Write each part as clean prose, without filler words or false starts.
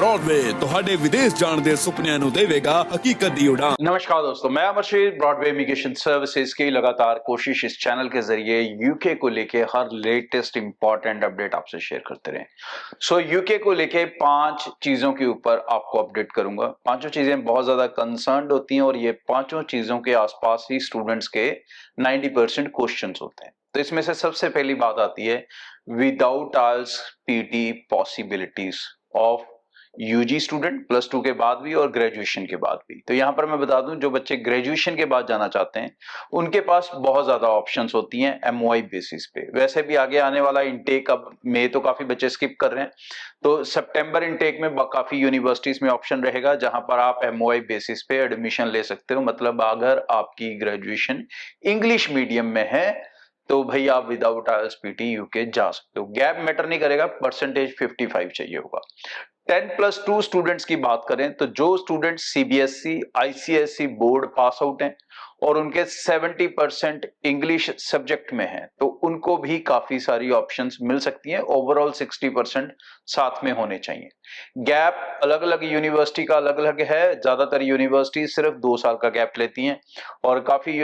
Broadway ਤੁਹਾਡੇ ਵਿਦੇਸ਼ ਜਾਣ ਦੇ ਸੁਪਨਿਆਂ ਨੂੰ ਦੇਵੇਗਾ ਹਕੀਕਤ ਦੀ ਉਡਾਨ। नमस्कार दोस्तों, मैं अमरशीर ब्रॉडवे इमिग्रेशन सर्विसेज की लगातार कोशिश इस चैनल के जरिए यूके को लेके हर लेटेस्ट इंपॉर्टेंट अपडेट आपसे शेयर करते रहे। यूके को लेके 5 चीजों के ऊपर आपको अपडेट करूंगा। पांचों चीजें बहुत ज्यादा कंसर्न्ड होती हैं और ये पांचों चीजों के आसपास ही स्टूडेंट्स के 90% क्वेश्चंस होते हैं। तो इसमें से सबसे पहली बात आती है without aisles PT possibilities of UG student plus 2 के बाद भी और ग्रेजुएशन के बाद भी। तो यहां पर मैं बता दूं, जो बच्चे ग्रेजुएशन के बाद जाना चाहते हैं उनके पास बहुत ज्यादा ऑप्शंस होती हैं एमओआई बेसिस पे। वैसे भी आगे आने वाला इनटेक, अब मई तो काफी बच्चे स्किप कर रहे हैं, तो सितंबर इनटेक में काफी यूनिवर्सिटीज में ऑप्शन रहेगा जहां पर आप एमओआई बेसिस पे एडमिशन ले सकते हो। मतलब अगर आपकी ग्रेजुएशन इंग्लिश मीडियम में है तो भाई आप विदाउट आइल्स पीटी यूके जा सकते हो। गैप मैटर नहीं करेगा, परसेंटेज 55 चाहिए होगा। 10+2 स्टूडेंट्स की बात करें तो जो student CBSE ICSE board pass out हैं और उनके 70% इंग्लिश सब्जेक्ट में हैं तो उनको भी काफी सारी ऑप्शंस मिल सकती हैं। ओवरऑल 60% साथ में होने चाहिए। गैप अलग अलग यूनिवर्सिटी का अलग अलग है। ज्यादातर यूनिवर्सिटी सिर्फ 2 साल का गैप लेती हैं और काफी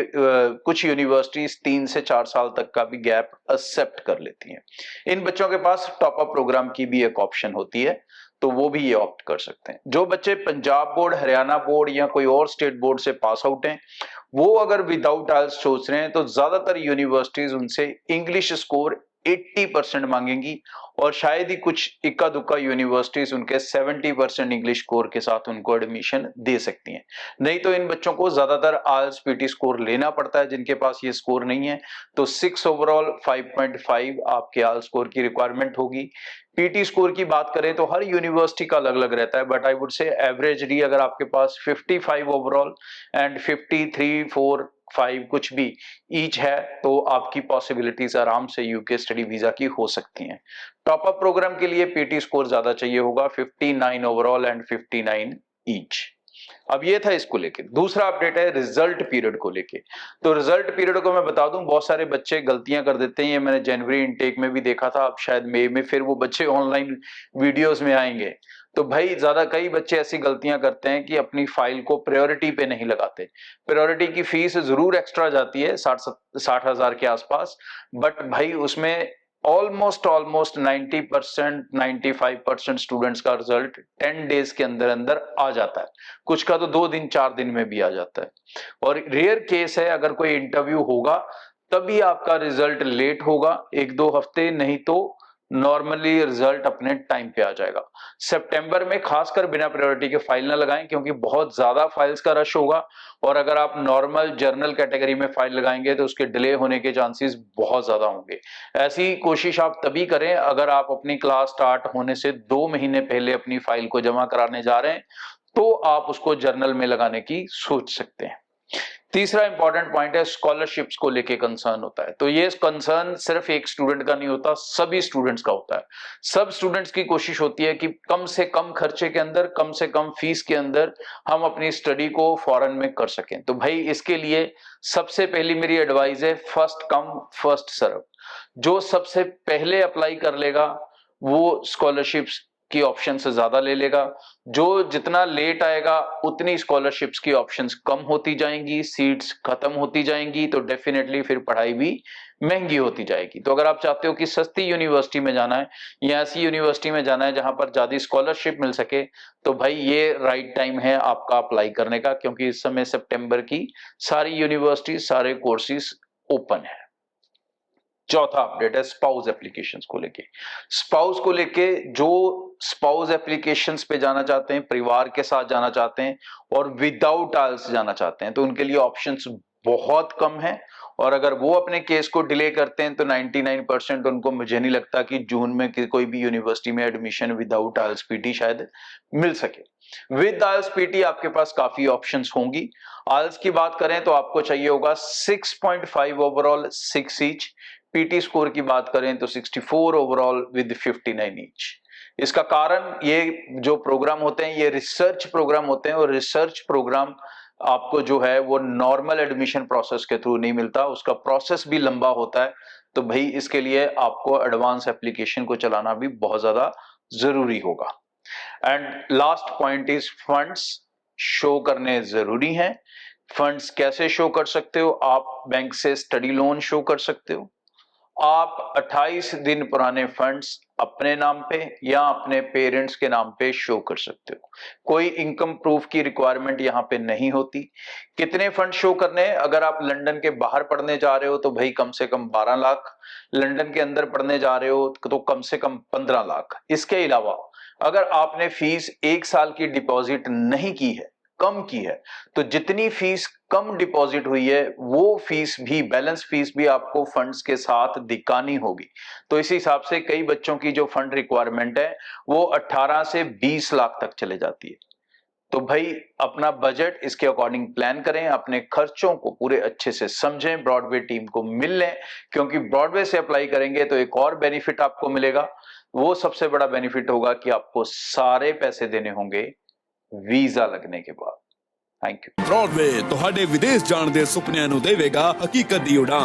कुछ यूनिवर्सिटीज 3 से 4 साल तक का भी गैप एक्सेप्ट कर लेती हैं। इन बच्चों के पास टॉप अप प्रोग्राम की भी एक ऑप्शन होती है, तो वो भी ये ऑप्ट कर सकते हैं। जो बच्चे पंजाब बोर्ड, हरियाणा बोर्ड या कोई और स्टेट बोर्ड से पास आउट हैं, वो अगर विदाउट आइल्स सोच रहे हैं तो ज्यादातर यूनिवर्सिटीज उनसे इंग्लिश स्कोर 80% मांगेंगी और शायद ही कुछ इक्का दुक्का यूनिवर्सिटीज उनके 70% इंग्लिश स्कोर के साथ उनको एडमिशन दे सकती हैं। नहीं तो इन बच्चों को ज्यादातर आइल्स पीटी स्कोर लेना पड़ता है। जिनके पास ये स्कोर नहीं है तो 6 ओवरऑल 5.5 आपके आइल्स स्कोर की रिक्वायरमेंट होगी। पीटी स्कोर की बात करें तो हर यूनिवर्सिटी का अलग अलग रहता है, but I would say averagely अगर आपके पास 55 ओवरऑल एंड 53, 4, 5 कुछ भी ईच है तो आपकी पॉसिबिलिटीज आराम से यूके स्टडी वीजा की हो सकती हैं। टॉप अप प्रोग्राम के लिए पीटी स्कोर ज्यादा चाहिए होगा, 59 ओवरऑल एंड 59 ईच। अब ये था इसको लेके। दूसरा अपडेट है रिजल्ट पीरियड को लेके। तो रिजल्ट पीरियड को मैं बता दूं, बहुत सारे बच्चे गलतियां कर देते हैं। ये मैंने जनवरी इनटेक में भी देखा था, अब शायद मई में फिर वो बच्चे ऑनलाइन वीडियोस में आएंगे। तो भाई कई बच्चे ऐसी गलतियां करते हैं कि अपनी फाइल को प्रायोरिटी पे नहीं लगाते। प्रायोरिटी की फीस जरूर एक्स्ट्रा जाती है 60 हजार के आसपास, बट भाई उसमें ऑलमोस्ट 90% 95% स्टूडेंट्स का रिजल्ट 10 डेज के अंदर अंदर आ जाता है। कुछ का तो 2 दिन 4 दिन में भी आ जाता है। और रेयर केस है अगर कोई इंटरव्यू होगा तभी आपका रिजल्ट लेट होगा 1-2 हफ्ते, नहीं तो नॉर्मली रिजल्ट अपने टाइम पे आ जाएगा। सितंबर में खासकर बिना प्रायोरिटी के फाइल ना लगाएं क्योंकि बहुत ज्यादा फाइल्स का रश होगा और अगर आप नॉर्मल जर्नल कैटेगरी में फाइल लगाएंगे तो उसके डिले होने के चांसेस बहुत ज्यादा होंगे। ऐसी कोशिश आप तभी करें अगर आप अपनी क्लास स्टार्ट होने से 2 महीने पहले अपनी फाइल को जमा कराने जा रहे हैं तो आप उसको जर्नल में लगाने की सोच सकते हैं। तीसरा इंपॉर्टेंट पॉइंट है स्कॉलरशिप्स को लेके कंसर्न होता है। तो ये कंसर्न सिर्फ एक स्टूडेंट का नहीं होता, सभी स्टूडेंट्स का होता है। सब स्टूडेंट्स की कोशिश होती है कि कम से कम खर्चे के अंदर, कम से कम फीस के अंदर हम अपनी स्टडी को फॉरेन में कर सकें। तो भाई इसके लिए सबसे पहली मेरी एडवाइस है फर्स्ट कम फर्स्ट सर्व। जो सबसे पहले अप्लाई कर लेगा वो स्कॉलरशिप्स की ऑप्शन से ज्यादा ले लेगा। जो जितना लेट आएगा उतनी स्कॉलरशिप्स की ऑप्शंस कम होती जाएंगी, सीट्स खत्म होती जाएंगी, तो डेफिनेटली फिर पढ़ाई भी महंगी होती जाएगी। तो अगर आप चाहते हो कि सस्ती यूनिवर्सिटी में जाना है या ऐसी यूनिवर्सिटी में जाना है जहां पर ज्यादा स्कॉलरशिप मिल सके तो भाई ये राइट टाइम है आपका अप्लाई करने का, क्योंकि इस समय सितंबर की सारी यूनिवर्सिटी सारे कोर्सेज ओपन है। चौथा अपडेट है स्पाउस एप्लीकेशंस को लेके। स्पाउस को लेके जो स्पाउस एप्लीकेशंस पे जाना चाहते हैं, परिवार के साथ जाना चाहते हैं और विदाउट आइल्स जाना चाहते हैं तो उनके लिए ऑप्शंस बहुत कम है। और अगर वो अपने केस को डिले करते हैं तो 99% उनको, मुझे नहीं लगता कि जून में कोई भी यूनिवर्सिटी में एडमिशन विदाउट आइल्स पीटी शायद मिल सके। विद आइल्स पीटी आपके पास काफी ऑप्शंस होंगी। आइल्स की बात करें तो आपको चाहिए होगा 6.5 ओवरऑल 6 ईच। पीटी स्कोर की बात करें तो 64 ओवरऑल विद 59 ईच। इसका कारण, ये जो प्रोग्राम होते हैं ये रिसर्च प्रोग्राम होते हैं और रिसर्च प्रोग्राम आपको जो है वो नॉर्मल एडमिशन प्रोसेस के थ्रू नहीं मिलता, उसका प्रोसेस भी लंबा होता है। तो भाई इसके लिए आपको एडवांस एप्लीकेशन को चलाना भी बहुत ज्यादा जरूरी होगा। And last point is funds show करने जरूरी हैं। फंड्स कैसे शो कर सकते हो? आप बैंक से स्टडी लोन शो कर सकते हो। आप 28 दिन पुराने फंड्स अपने नाम पे या अपने पेरेंट्स के नाम पे शो कर सकते हो। कोई इनकम प्रूफ की रिक्वायरमेंट यहाँ पे नहीं होती। कितने फंड शो करने हैं? अगर आप लंदन के बाहर पढ़ने जा रहे हो तो भाई कम से कम 12 लाख, लंदन के अंदर पढ़ने जा रहे हो तो कम से कम 15 लाख। इसके अलावा अगर आपने फीस 1 साल की डिपॉजिट नहीं की है, कम की है, तो जितनी फीस कम डिपॉजिट हुई है वो फीस भी, बैलेंस फीस भी आपको फंड्स के साथ दिखानी होगी। तो इस हिसाब से कई बच्चों की जो फंड रिक्वायरमेंट है वो 18 से 20 लाख तक चले जाती है। तो भाई अपना बजट इसके अकॉर्डिंग प्लान करें, अपने खर्चों को पूरे अच्छे से समझें, ब्रॉडवे टीम को मिल लें, क्योंकि ब्रॉडवे से अप्लाई करेंगे तो एक और बेनिफिट आपको मिलेगा। वो सबसे बड़ा बेनिफिट होगा कि आपको सारे पैसे देने होंगे वीजा लगने के बाद। Thank you. ब्रॉडवे ਤੁਹਾਡੇ ਵਿਦੇਸ਼ ਜਾਣ ਦੇ ਸੁਪਨਿਆਂ ਨੂੰ ਦੇਵੇਗਾ ਹਕੀਕਤ ਦੀ ਉਡਾਨ।